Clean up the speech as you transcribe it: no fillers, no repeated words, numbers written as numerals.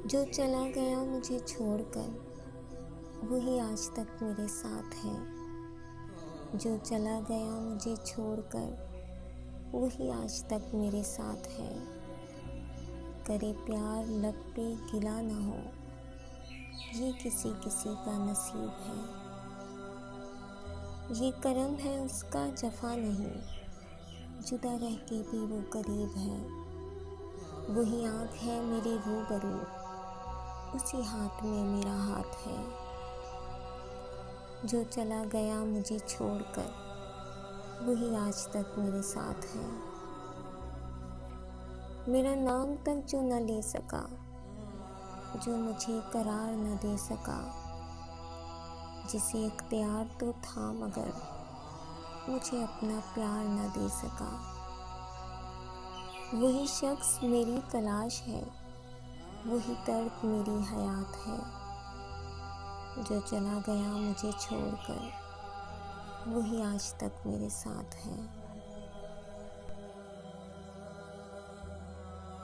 जो चला गया मुझे छोड़कर, वही आज तक मेरे साथ है। जो चला गया मुझे छोड़कर, वही आज तक मेरे साथ है। करे प्यार लब पे गिला ना हो, ये किसी किसी का नसीब है। ये करम है उसका जफा नहीं, जुदा रह के भी वो करीब है। वही आँख है मेरे रूबरू, उसी हाथ में मेरा हाथ है। जो चला गया मुझे छोड़कर, वही आज तक मेरे साथ है। मेरा नाम तक जो न ले सका, जो मुझे करार न दे सका, जिसे इख्तियार तो था मगर मुझे अपना प्यार न दे सका। वही शख्स मेरी तलाश है, वही दर्द मेरी हयात है। जो चला गया मुझे छोड़कर, वही आज तक मेरे साथ है।